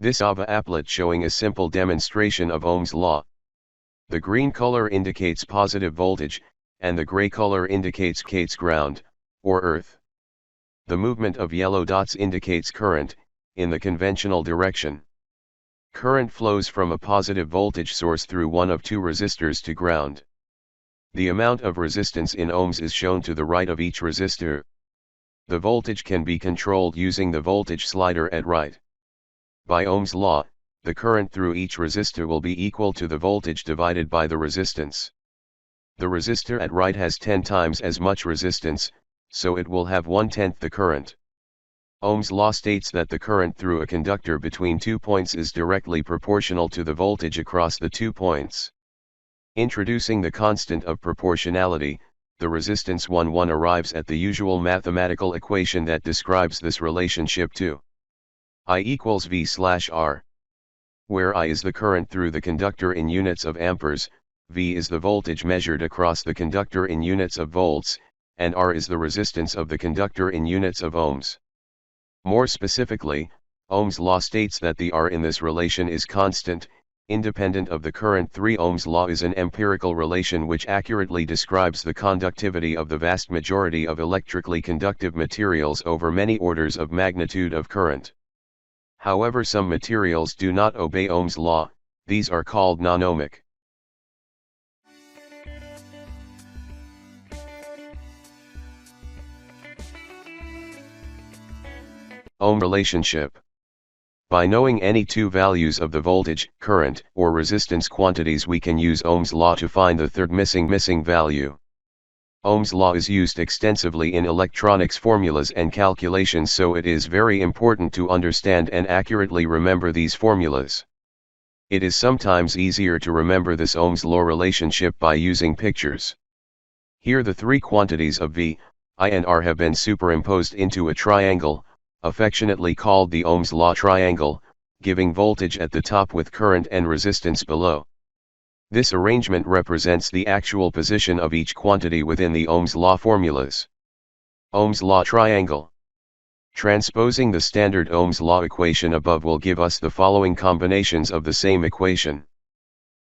This Java applet showing a simple demonstration of Ohm's law. The green color indicates positive voltage, and the gray color indicates ground, or earth. The movement of yellow dots indicates current, in the conventional direction. Current flows from a positive voltage source through one of two resistors to ground. The amount of resistance in ohms is shown to the right of each resistor. The voltage can be controlled using the voltage slider at right. By Ohm's law, the current through each resistor will be equal to the voltage divided by the resistance. The resistor at right has 10 times as much resistance, so it will have 1/10 the current. Ohm's law states that the current through a conductor between 2 points is directly proportional to the voltage across the 2 points. Introducing the constant of proportionality, the resistance 1 arrives at the usual mathematical equation that describes this relationship to I equals V/R, where I is the current through the conductor in units of amperes, V is the voltage measured across the conductor in units of volts, and R is the resistance of the conductor in units of ohms. More specifically, Ohm's law states that the R in this relation is constant, independent of the current. Ohm's law is an empirical relation which accurately describes the conductivity of the vast majority of electrically conductive materials over many orders of magnitude of current. However, some materials do not obey Ohm's law. These are called non-ohmic. Ohm relationship. By knowing any two values of the voltage, current, or resistance quantities, we can use Ohm's law to find the third missing value. Ohm's law is used extensively in electronics formulas and calculations, so it is very important to understand and accurately remember these formulas. It is sometimes easier to remember this Ohm's law relationship by using pictures. Here the three quantities of V, I and R have been superimposed into a triangle, affectionately called the Ohm's law triangle, giving voltage at the top with current and resistance below. This arrangement represents the actual position of each quantity within the Ohm's law formulas. Ohm's law triangle. Transposing the standard Ohm's law equation above will give us the following combinations of the same equation.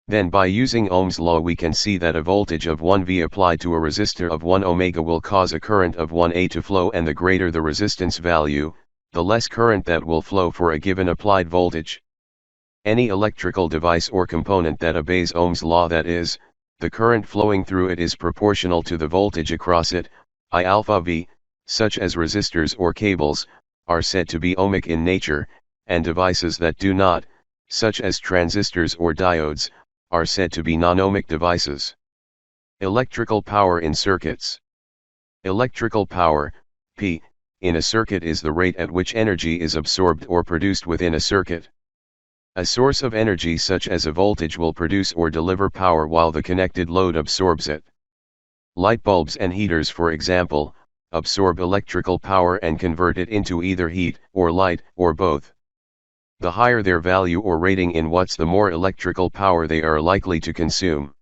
Then by using Ohm's law we can see that a voltage of 1 V applied to a resistor of 1 ohms will cause a current of 1 A to flow, and the greater the resistance value, the less current that will flow for a given applied voltage. Any electrical device or component that obeys Ohm's law, that is, the current flowing through it is proportional to the voltage across it, I alpha V, such as resistors or cables, are said to be ohmic in nature, and devices that do not, such as transistors or diodes, are said to be non-ohmic devices. Electrical power in circuits. Electrical power, P, in a circuit is the rate at which energy is absorbed or produced within a circuit. A source of energy such as a voltage will produce or deliver power while the connected load absorbs it. Light bulbs and heaters, for example, absorb electrical power and convert it into either heat or light, or both. The higher their value or rating in watts, the more electrical power they are likely to consume.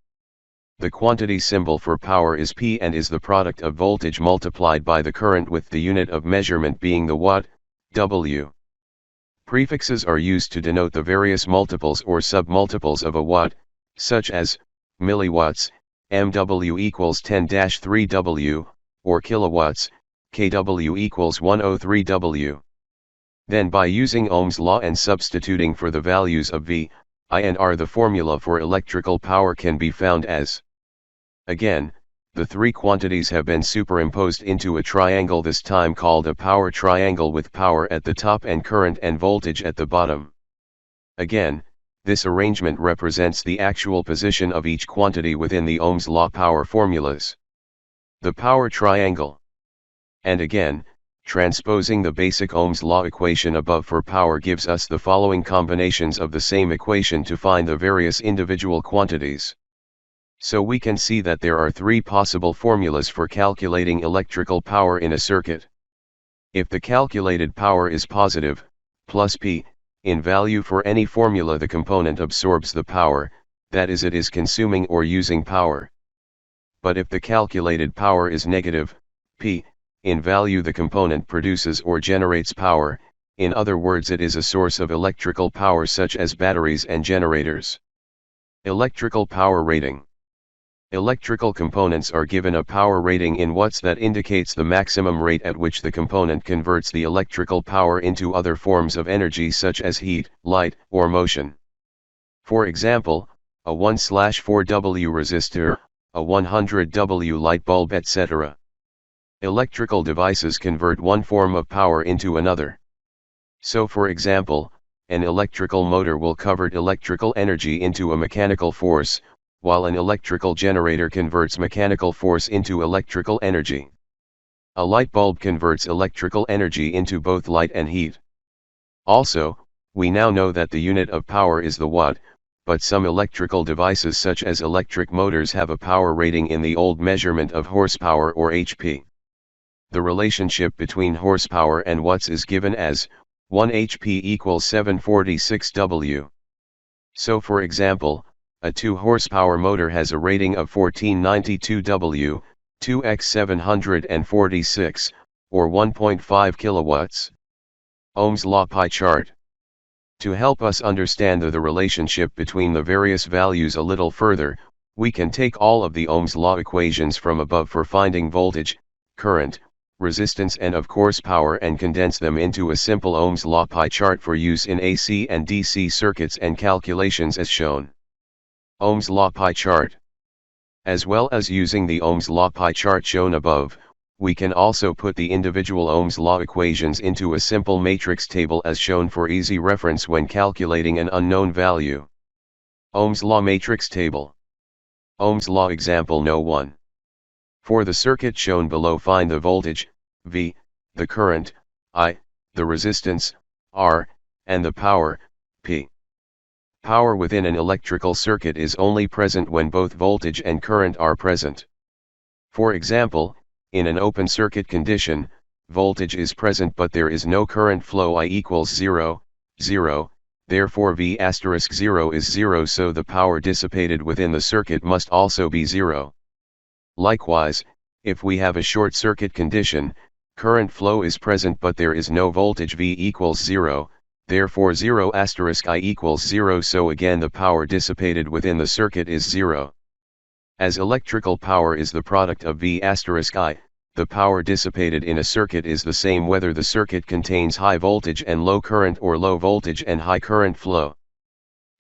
The quantity symbol for power is P and is the product of voltage multiplied by the current, with the unit of measurement being the watt, W. Prefixes are used to denote the various multiples or submultiples of a watt, such as milliwatts, MW equals 10-3 W, or kilowatts, kW equals 103 W. Then by using Ohm's law and substituting for the values of V, I and R, the formula for electrical power can be found as. Again, the three quantities have been superimposed into a triangle, this time called a power triangle, with power at the top and current and voltage at the bottom. Again, this arrangement represents the actual position of each quantity within the Ohm's law power formulas. The power triangle. And again, transposing the basic Ohm's law equation above for power gives us the following combinations of the same equation to find the various individual quantities. So we can see that there are three possible formulas for calculating electrical power in a circuit. If the calculated power is positive, plus P, in value for any formula, the component absorbs the power, that is, it is consuming or using power. But if the calculated power is negative, P, in value, the component produces or generates power, in other words it is a source of electrical power such as batteries and generators. Electrical power rating. Electrical components are given a power rating in watts that indicates the maximum rate at which the component converts the electrical power into other forms of energy such as heat, light, or motion. For example, a 1/4W resistor, a 100W light bulb, etc. Electrical devices convert one form of power into another. So for example, an electrical motor will convert electrical energy into a mechanical force, while an electrical generator converts mechanical force into electrical energy. A light bulb converts electrical energy into both light and heat. Also, we now know that the unit of power is the watt, but some electrical devices such as electric motors have a power rating in the old measurement of horsepower or HP. The relationship between horsepower and watts is given as 1 HP equals 746 W. So for example, a 2 horsepower motor has a rating of 1492 W, 2x 746, or 1.5 kilowatts. Ohm's law pie chart. To help us understand the relationship between the various values a little further, we can take all of the Ohm's law equations from above for finding voltage, current, resistance and of course power and condense them into a simple Ohm's law pie chart for use in AC and DC circuits and calculations as shown. Ohm's law pie chart. As well as using the Ohm's law pie chart shown above, we can also put the individual Ohm's law equations into a simple matrix table as shown for easy reference when calculating an unknown value. Ohm's law matrix table. Ohm's law example No. 1. For the circuit shown below, find the voltage, V, the current, I, the resistance, R, and the power, P. Power within an electrical circuit is only present when both voltage and current are present. For example, in an open circuit condition, voltage is present but there is no current flow. I equals 0, 0, therefore V asterisk 0 is 0, so the power dissipated within the circuit must also be 0. Likewise, if we have a short circuit condition, current flow is present but there is no voltage. V equals 0, therefore 0 asterisk I equals 0, so again the power dissipated within the circuit is 0. As electrical power is the product of V asterisk I, the power dissipated in a circuit is the same whether the circuit contains high voltage and low current or low voltage and high current flow.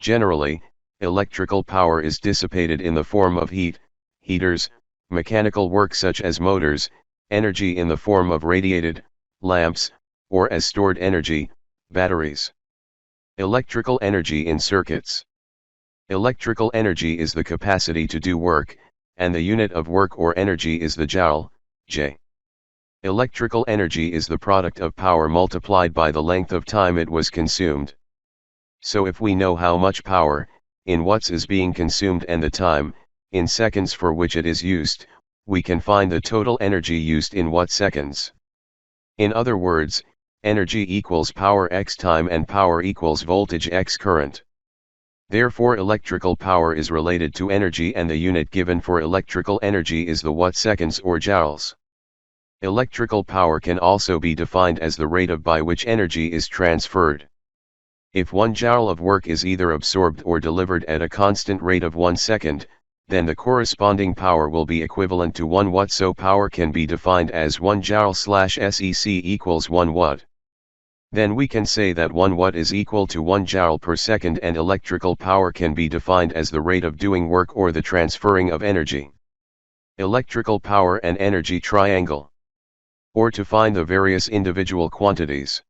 Generally, electrical power is dissipated in the form of heat, heaters, mechanical work such as motors, energy in the form of radiated lamps, or as stored energy, batteries. Electrical energy in circuits. Electrical energy is the capacity to do work, and the unit of work or energy is the joule, J. Electrical energy is the product of power multiplied by the length of time it was consumed. So if we know how much power, in watts, is being consumed and the time, in seconds, for which it is used, we can find the total energy used in watt-seconds. In other words, energy equals power x time and power equals voltage x current. Therefore electrical power is related to energy and the unit given for electrical energy is the watt-seconds or joules. Electrical power can also be defined as the rate by which energy is transferred. If 1 joule of work is either absorbed or delivered at a constant rate of 1 second, then the corresponding power will be equivalent to 1 watt, so power can be defined as 1 joule/sec equals 1 watt. Then we can say that 1 watt is equal to 1 joule per second, and electrical power can be defined as the rate of doing work or the transferring of energy. Electrical power and energy triangle. Or to find the various individual quantities.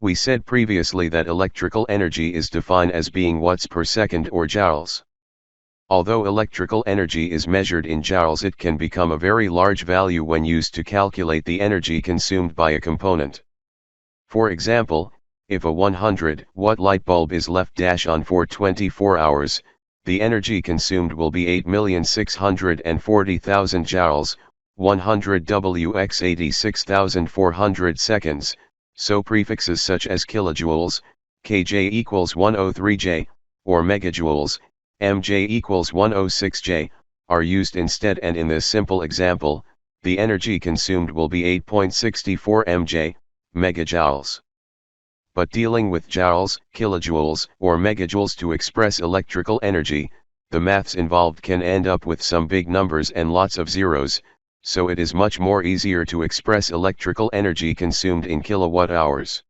We said previously that electrical energy is defined as being watts per second or joules. Although electrical energy is measured in joules, it can become a very large value when used to calculate the energy consumed by a component. For example, if a 100-watt light bulb is left on for 24 hours, the energy consumed will be 8,640,000 joules, 100 Wx 86,400 seconds, so prefixes such as kilojoules, kJ equals 103J, or megajoules, mJ equals 106J, are used instead, and in this simple example, the energy consumed will be 8.64 mJ, megajoules. but dealing with joules, kilojoules, or megajoules to express electrical energy, the maths involved can end up with some big numbers and lots of zeros, so it is much more easier to express electrical energy consumed in kilowatt hours.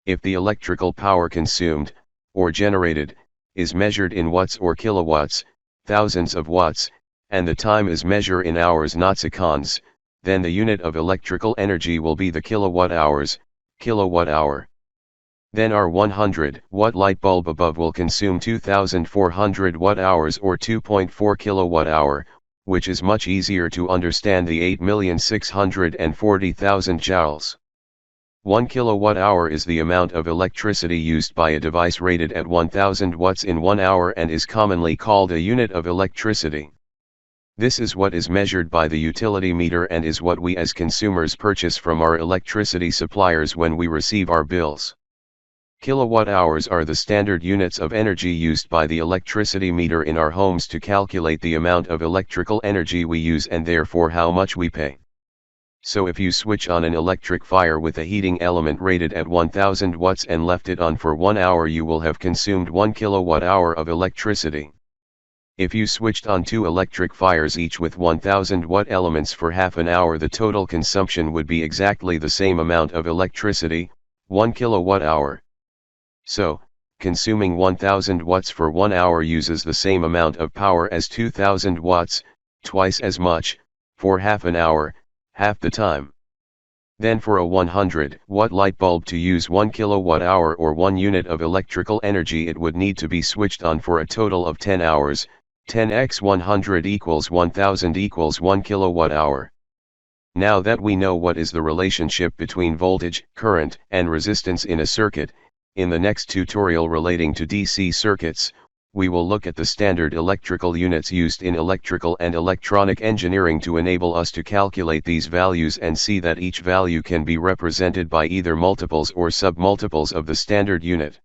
If the electrical power consumed, or generated, is measured in watts or kilowatts, thousands of watts, and the time is measured in hours not seconds, then the unit of electrical energy will be the kilowatt hours, kilowatt hour. Then our 100-watt light bulb above will consume 2,400 watt-hours or 2.4 kilowatt-hour, which is much easier to understand the 8,640,000 joules. 1 kilowatt-hour is the amount of electricity used by a device rated at 1,000 watts in 1 hour and is commonly called a unit of electricity. This is what is measured by the utility meter and is what we as consumers purchase from our electricity suppliers when we receive our bills. Kilowatt-hours are the standard units of energy used by the electricity meter in our homes to calculate the amount of electrical energy we use and therefore how much we pay. So if you switch on an electric fire with a heating element rated at 1000 watts and left it on for 1 hour, you will have consumed 1 kilowatt-hour of electricity. If you switched on 2 electric fires each with 1000 watt elements for half an hour, the total consumption would be exactly the same amount of electricity, 1 kilowatt-hour. So, consuming 1000 watts for 1 hour uses the same amount of power as 2000 watts, twice as much, for half an hour, half the time. Then for a 100-watt light bulb to use 1 kilowatt-hour or 1 unit of electrical energy, it would need to be switched on for a total of 10 hours, 10 x 100 equals 1000 equals 1 kilowatt-hour. Now that we know what is the relationship between voltage, current, and resistance in a circuit, in the next tutorial relating to DC circuits, we will look at the standard electrical units used in electrical and electronic engineering to enable us to calculate these values and see that each value can be represented by either multiples or submultiples of the standard unit.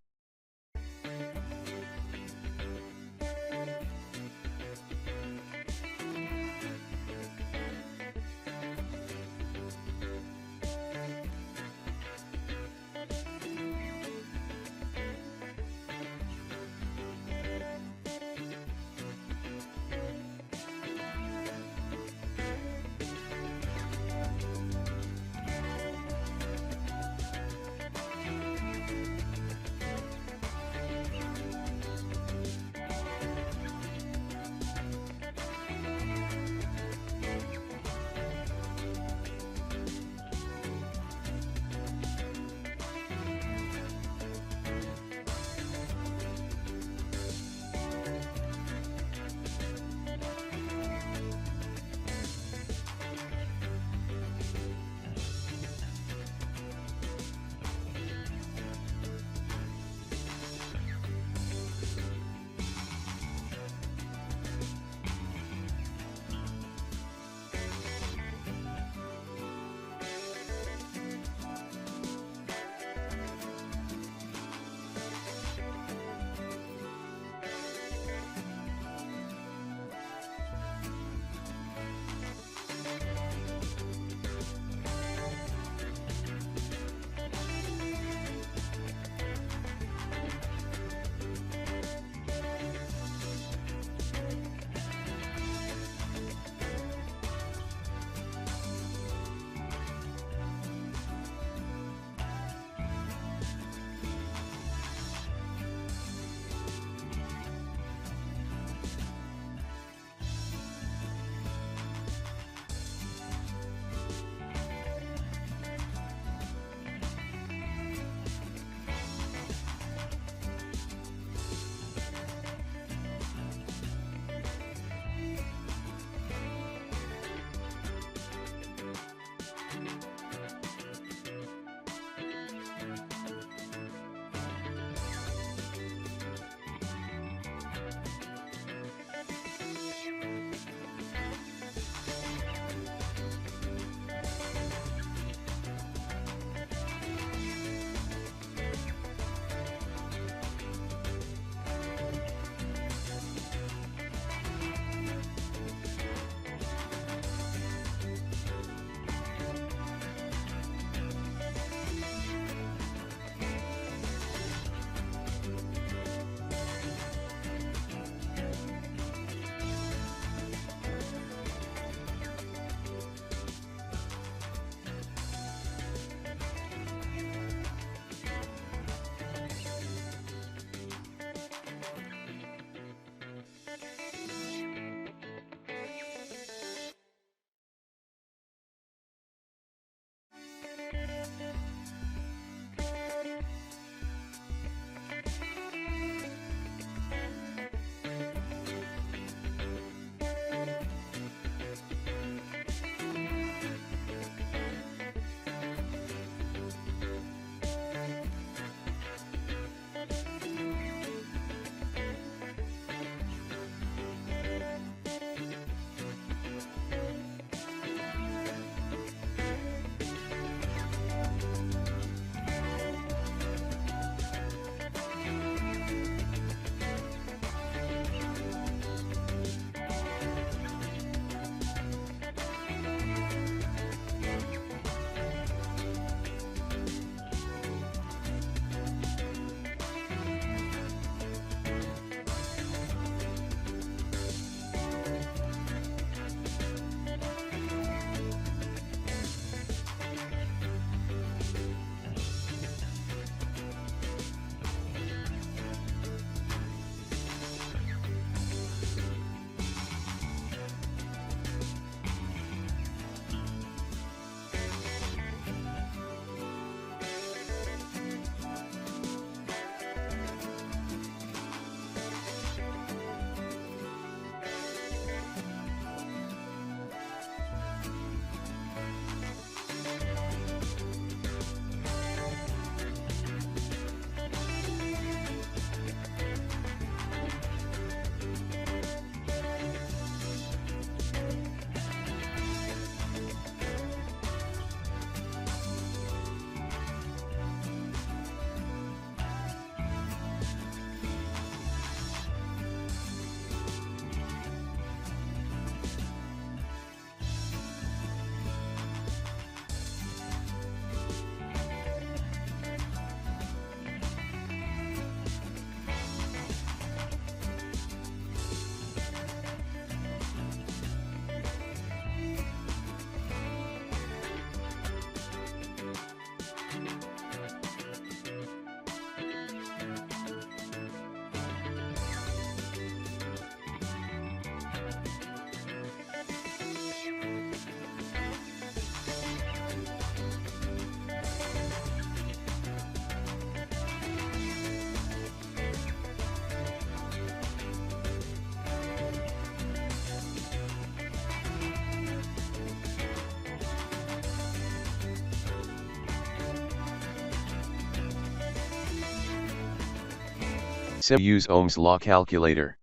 Use Ohm's law calculator.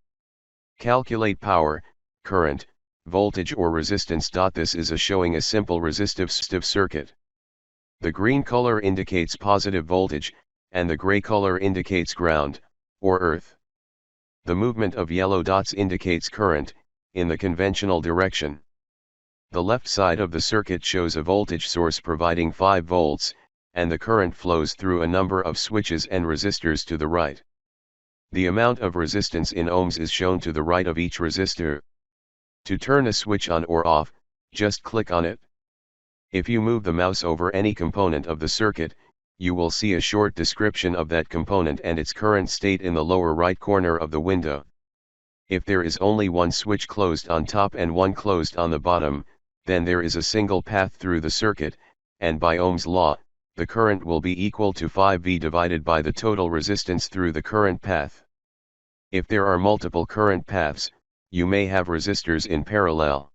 Calculate power, current, voltage or resistance. This is showing a simple resistive circuit. The green color indicates positive voltage, and the gray color indicates ground, or earth. The movement of yellow dots indicates current, in the conventional direction. The left side of the circuit shows a voltage source providing 5 volts, and the current flows through a number of switches and resistors to the right. The amount of resistance in ohms is shown to the right of each resistor. To turn a switch on or off, just click on it. If you move the mouse over any component of the circuit, you will see a short description of that component and its current state in the lower right corner of the window. If there is only one switch closed on top and one closed on the bottom, then there is a single path through the circuit, and by Ohm's law, the current will be equal to 5V divided by the total resistance through the current path. If there are multiple current paths, you may have resistors in parallel.